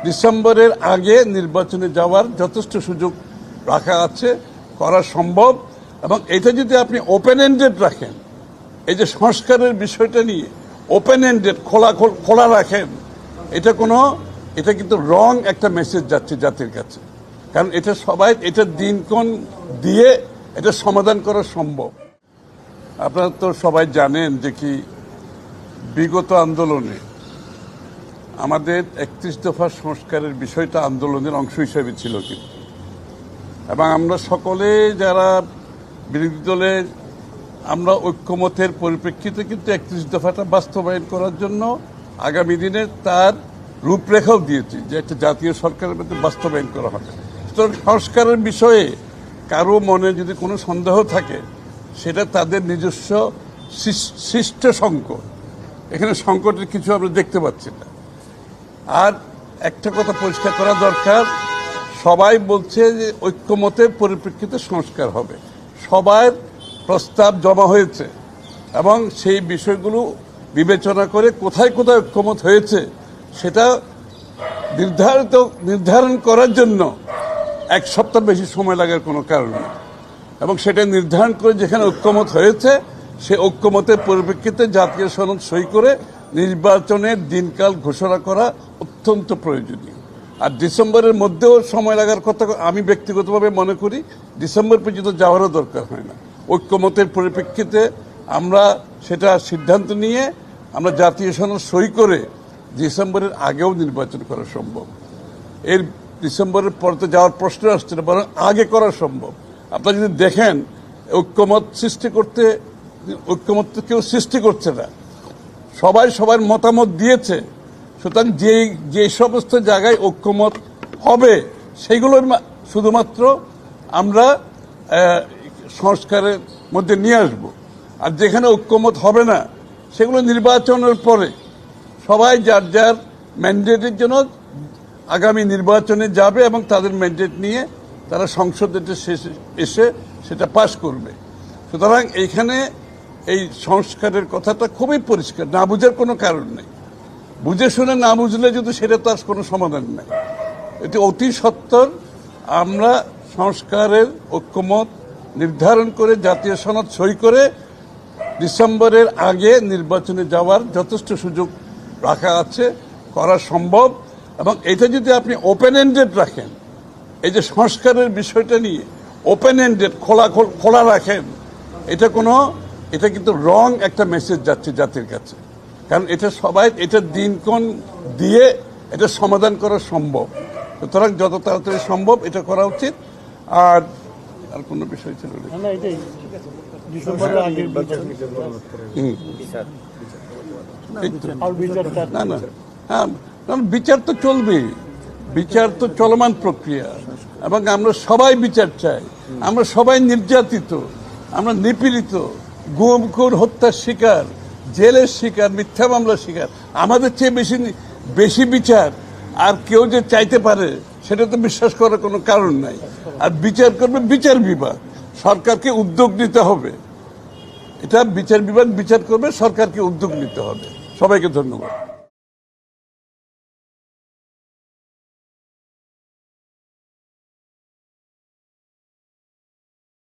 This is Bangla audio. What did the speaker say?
ডিসেম্বরের আগে নির্বাচনে যাওয়ার যথেষ্ট সুযোগ রাখা আছে, করা সম্ভব। এবং এটা যদি আপনি ওপেন এন্ডেড রাখেন, এই যে সংস্কারের বিষয়টা নিয়ে ওপেন এন্ডেড খোলা রাখেন, এটা কিন্তু রং একটা মেসেজ যাচ্ছে জাতির কাছে। কারণ এটা এটা দিনক্ষণ দিয়ে এটা সমাধান করা সম্ভব। আপনারা তো সবাই জানেন যে কি বিগত আন্দোলনে আমাদের 31 দফা সংস্কারের বিষয়টা আন্দোলনের অংশ হিসেবে ছিল কিন্তু, এবং আমরা সকলে যারা বিরোধী দলে আমরা ঐক্যমতের পরিপ্রেক্ষিতে কিন্তু 31 দফাটা বাস্তবায়ন করার জন্য আগামী দিনে তার রূপরেখাও দিয়েছি যে একটা জাতীয় সরকারের মধ্যে বাস্তবায়ন করা হবে। সুতরাং সংস্কারের বিষয়ে কারো মনে যদি কোনো সন্দেহ থাকে, সেটা তাদের নিজস্ব সৃষ্ট সংকট। এখানে সংকটের কিছু আমরা দেখতে পাচ্ছি না। আর একটা কথা পরিষ্কার করা দরকার, সবাই বলছে যে ঐক্যমতের পরিপ্রেক্ষিতে সংস্কার হবে, সবার প্রস্তাব জমা হয়েছে এবং সেই বিষয়গুলো বিবেচনা করে কোথায় কোথায় ঐক্যমত হয়েছে সেটা নির্ধারণ করার জন্য এক সপ্তাহ বেশি সময় লাগার কোনো কারণ নেই। এবং সেটা নির্ধারণ করে যেখানে ঐক্যমত হয়েছে সে ঐক্যমতের পরিপ্রেক্ষিতে জাতীয় সনদ সই করে নির্বাচনের দিনকাল ঘোষণা করা অত্যন্ত প্রয়োজনীয়। আর ডিসেম্বরের মধ্যেও সময় লাগার কথা আমি ব্যক্তিগতভাবে মনে করি ডিসেম্বর পর্যন্ত যাওয়ারও দরকার হয় না। ঐক্যমতের পরিপ্রেক্ষিতে আমরা সেটা সিদ্ধান্ত নিয়ে আমরা জাতীয় সনদ সই করে ডিসেম্বরের আগেও নির্বাচন করা সম্ভব। এর ডিসেম্বরের পর তো যাওয়ার প্রশ্ন আসছে না, বরং আগে করা সম্ভব। আপনারা যদি দেখেন ঐক্যমত কেউ সৃষ্টি করছে না, সবাই সবার মতামত দিয়েছে। সুতরাং যে সমস্ত জায়গায় ঐক্যমত হবে সেইগুলোর শুধুমাত্র আমরা সংস্কারের মধ্যে নিয়ে আসব। আর যেখানে ঐক্যমত হবে না সেগুলো নির্বাচনের পরে সবাই যার যার ম্যান্ডেটের জন্য আগামী নির্বাচনে যাবে এবং তাদের ম্যান্ডেট নিয়ে তারা সংসদে এসে সেটা পাশ করবে। সুতরাং এইখানে এই সংস্কারের কথাটা খুবই পরিষ্কার, না বুঝার কোনো কারণ নেই। বুঝে শুনে না বুঝলে যদি সেটা তার কোনো সমাধান নেই। এটি অতি সত্বর আমরা সংস্কারের ঐক্যমত নির্ধারণ করে জাতীয় সনদ সই করে ডিসেম্বরের আগে নির্বাচনে যাওয়ার যথেষ্ট সুযোগ রাখা আছে, করা সম্ভব। এবং এটা যদি আপনি ওপেন এন্ডেড রাখেন, এই যে সংস্কারের বিষয়টা নিয়ে ওপেন এন্ডেড খোলা রাখেন, এটা কিন্তু রং একটা মেসেজ যাচ্ছে জাতির কাছে। কারণ এটা দিনক্ষণ দিয়ে এটা সমাধান করা সম্ভব। সুতরাং যত তাড়াতাড়ি সম্ভব এটা করা উচিত। আর কোনো বিষয় ছিল না, বিচার তো চলবেই, বিচার তো চলমান প্রক্রিয়া এবং আমরা সবাই বিচার চাই। আমরা সবাই নির্যাতিত, আমরা নিপীড়িত, গুম খুন হত্যার শিকার, জেলের শিকার, মিথ্যা মামলার শিকার। আমাদের চেয়ে বেশি বিচার আর কেউ যে চাইতে পারে সেটা তো বিশ্বাস করার কোনো কারণ নাই। আর বিচার করবে বিচার বিভাগ, সরকারকে উদ্যোগ নিতে হবে। এটা বিচার বিভাগ বিচার করবে, সরকারকে উদ্যোগ নিতে হবে। সবাইকে ধন্যবাদ।